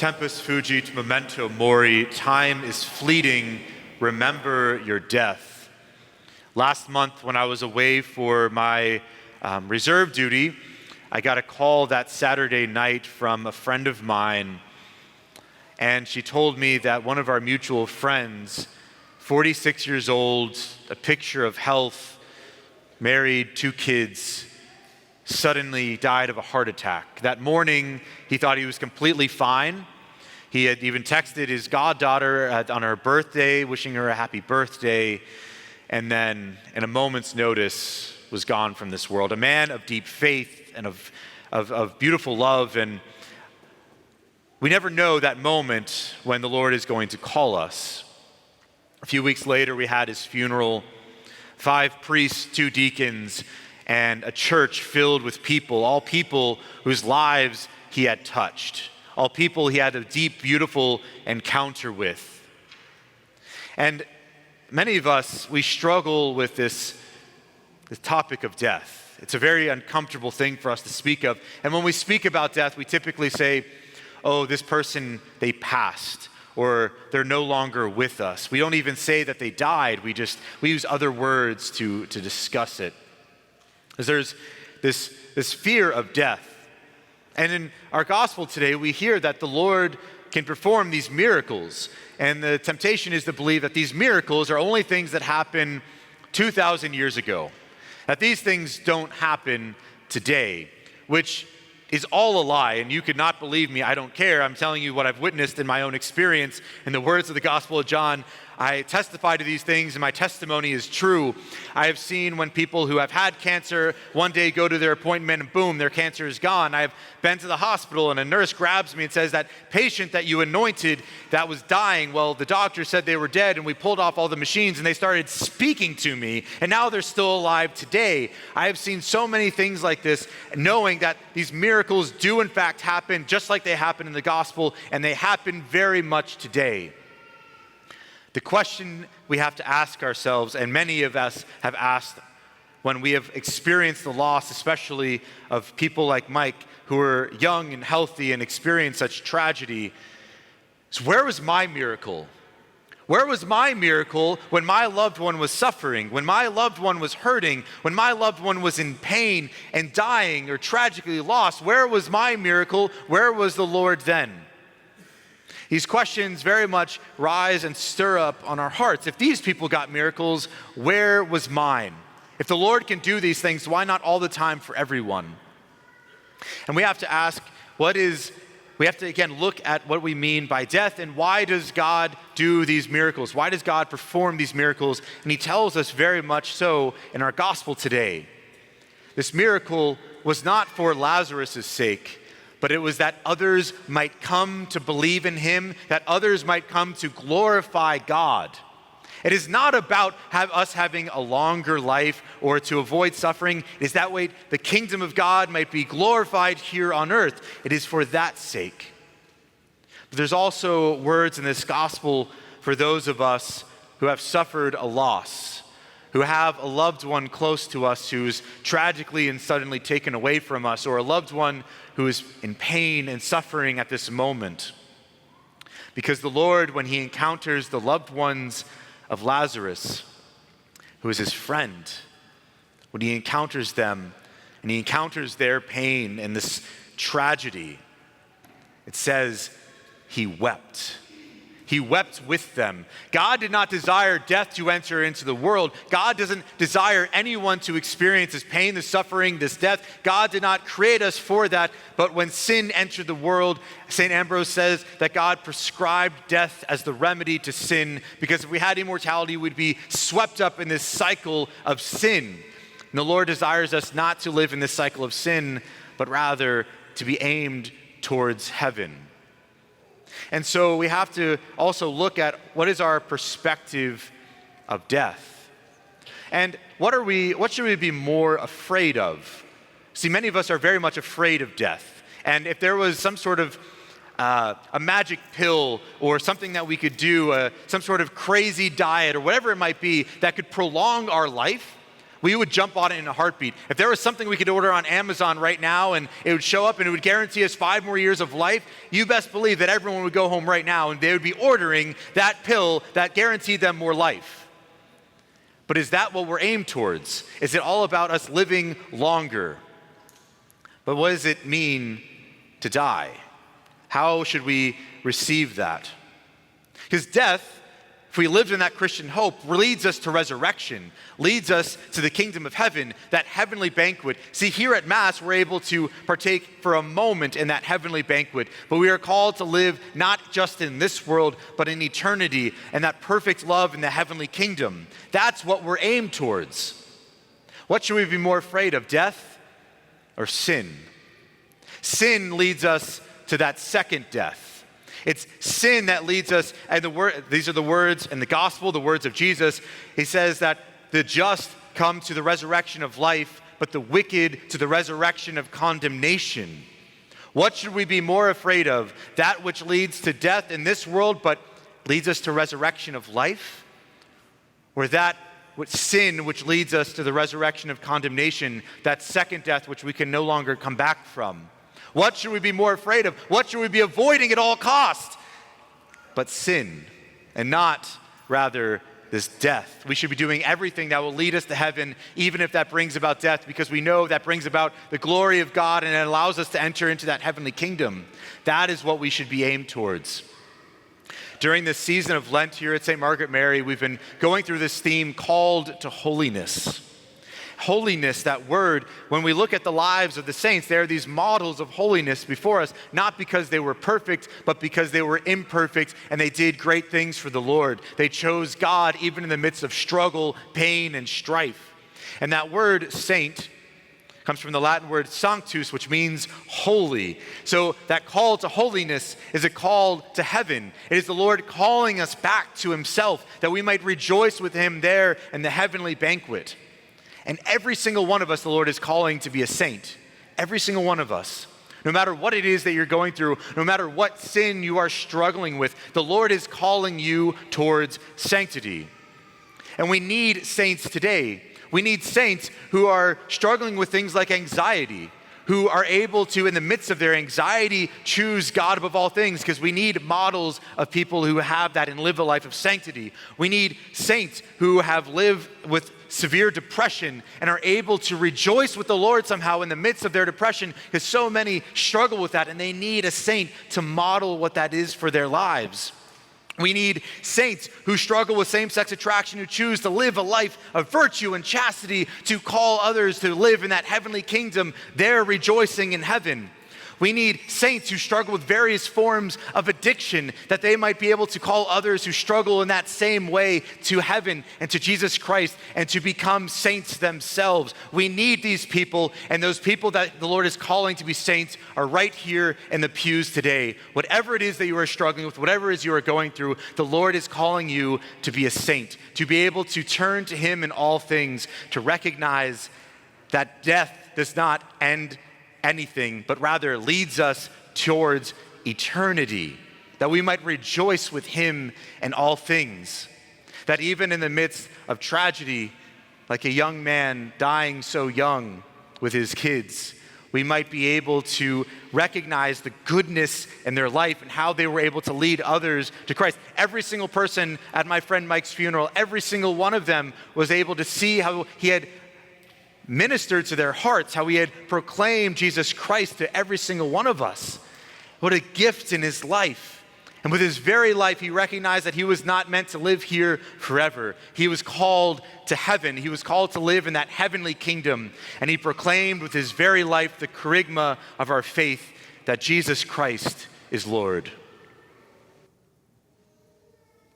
Tempus fugit memento mori, time is fleeting, remember your death. Last month when I was away for my reserve duty, I got a call that Saturday night from a friend of mine, and she told me that one of our mutual friends, 46 years old, a picture of health, married, 2 kids, suddenly died of a heart attack. That morning, he thought he was completely fine. He had even texted his goddaughter on her birthday, wishing her a happy birthday, and then, in a moment's notice, was gone from this world. A man of deep faith and of beautiful love, and we never know that moment when the Lord is going to call us. A few weeks later, we had his funeral. 5 priests, 2 deacons, and a church filled with people, all people whose lives he had touched, all people he had a deep, beautiful encounter with. And many of us, we struggle with this topic of death. It's a very uncomfortable thing for us to speak of. And when we speak about death, we typically say, oh, this person, they passed, or they're no longer with us. We don't even say that they died. We use other words to discuss it. Because there's this fear of death. And in our gospel today, we hear that the Lord can perform these miracles. And the temptation is to believe that these miracles are only things that happen 2,000 years ago. That these things don't happen today, which is all a lie. And you could not believe me, I don't care. I'm telling you what I've witnessed in my own experience. In the words of the Gospel of John, I testify to these things and my testimony is true. I have seen when people who have had cancer one day go to their appointment and boom, their cancer is gone. I have been to the hospital and a nurse grabs me and says, that patient that you anointed that was dying, well, the doctor said they were dead and we pulled off all the machines and they started speaking to me and now they're still alive today. I have seen so many things like this, knowing that these miracles do in fact happen just like they happen in the gospel, and they happen very much today. The question we have to ask ourselves, and many of us have asked when we have experienced the loss, especially of people like Mike, who are young and healthy and experience such tragedy, is where was my miracle? Where was my miracle when my loved one was suffering, when my loved one was hurting, when my loved one was in pain and dying or tragically lost? Where was my miracle? Where was the Lord then? These questions very much rise and stir up on our hearts. If these people got miracles, where was mine? If the Lord can do these things, why not all the time for everyone? And we have to ask, we have to again look at what we mean by death, and why does God do these miracles? Why does God perform these miracles? And he tells us very much so in our gospel today. This miracle was not for Lazarus' sake, but it was that others might come to believe in him, that others might come to glorify God. It is not about us having a longer life or to avoid suffering. It is that way the kingdom of God might be glorified here on earth. It is for that sake. But there's also words in this gospel for those of us who have suffered a loss, who have a loved one close to us who is tragically and suddenly taken away from us, or a loved one who is in pain and suffering at this moment. Because the Lord, when he encounters the loved ones of Lazarus, who is his friend, when he encounters them and he encounters their pain and this tragedy, it says he wept. He wept with them. God did not desire death to enter into the world. God doesn't desire anyone to experience this pain, this suffering, this death. God did not create us for that. But when sin entered the world, St. Ambrose says that God prescribed death as the remedy to sin, because if we had immortality, we'd be swept up in this cycle of sin. And the Lord desires us not to live in this cycle of sin, but rather to be aimed towards heaven. And so we have to also look at what is our perspective of death. And what should we be more afraid of? See, many of us are very much afraid of death. And if there was some sort of a magic pill or something that we could do, some sort of crazy diet or whatever it might be that could prolong our life, We would jump on it in a heartbeat. If there was something we could order on Amazon right now and it would show up and it would guarantee us 5 more years of life, you best believe that everyone would go home right now and they would be ordering that pill that guaranteed them more life. But is that what we're aimed towards? Is it all about us living longer? But what does it mean to die? How should we receive that? Because death, if we lived in that Christian hope, leads us to resurrection, leads us to the kingdom of heaven, that heavenly banquet. See, here at Mass, we're able to partake for a moment in that heavenly banquet, but we are called to live not just in this world, but in eternity and that perfect love in the heavenly kingdom. That's what we're aimed towards. What should we be more afraid of, death or sin? Sin leads us to that second death. It's sin that leads us, and these are the words in the gospel, the words of Jesus. He says that the just come to the resurrection of life, but the wicked to the resurrection of condemnation. What should we be more afraid of? That which leads to death in this world, but leads us to resurrection of life? Or that sin which leads us to the resurrection of condemnation, that second death which we can no longer come back from? What should we be more afraid of? What should we be avoiding at all costs? But sin, and not rather this death. We should be doing everything that will lead us to heaven, even if that brings about death, because we know that brings about the glory of God and it allows us to enter into that heavenly kingdom. That is what we should be aimed towards. During this season of Lent here at St. Margaret Mary, we've been going through this theme called to holiness. Holiness, that word, when we look at the lives of the saints, there are these models of holiness before us, not because they were perfect, but because they were imperfect and they did great things for the Lord. They chose God even in the midst of struggle, pain, and strife. And that word saint comes from the Latin word sanctus, which means holy. So that call to holiness is a call to heaven. It is the Lord calling us back to himself, that we might rejoice with him there in the heavenly banquet. And every single one of us, the Lord is calling to be a saint. Every single one of us. No matter what it is that you're going through, no matter what sin you are struggling with, the Lord is calling you towards sanctity. And we need saints today. We need saints who are struggling with things like anxiety, who are able to, in the midst of their anxiety, choose God above all things, because we need models of people who have that and live a life of sanctity. We need saints who have lived with severe depression and are able to rejoice with the Lord somehow in the midst of their depression, because so many struggle with that and they need a saint to model what that is for their lives. We need saints who struggle with same-sex attraction, who choose to live a life of virtue and chastity, to call others to live in that heavenly kingdom, there rejoicing in heaven. We need saints who struggle with various forms of addiction, that they might be able to call others who struggle in that same way to heaven and to Jesus Christ and to become saints themselves. We need these people, and those people that the Lord is calling to be saints are right here in the pews today. Whatever it is that you are struggling with, whatever it is you are going through, the Lord is calling you to be a saint, to be able to turn to him in all things, to recognize that death does not end anything, but rather leads us towards eternity, that we might rejoice with him in all things, that even in the midst of tragedy, like a young man dying so young with his kids, we might be able to recognize the goodness in their life and how they were able to lead others to Christ. Every single person at my friend Mike's funeral, every single one of them was able to see how he had ministered to their hearts, how he had proclaimed Jesus Christ to every single one of us. What a gift in his life. And with his very life, he recognized that he was not meant to live here forever. He was called to heaven. He was called to live in that heavenly kingdom. And he proclaimed with his very life the charisma of our faith that Jesus Christ is Lord.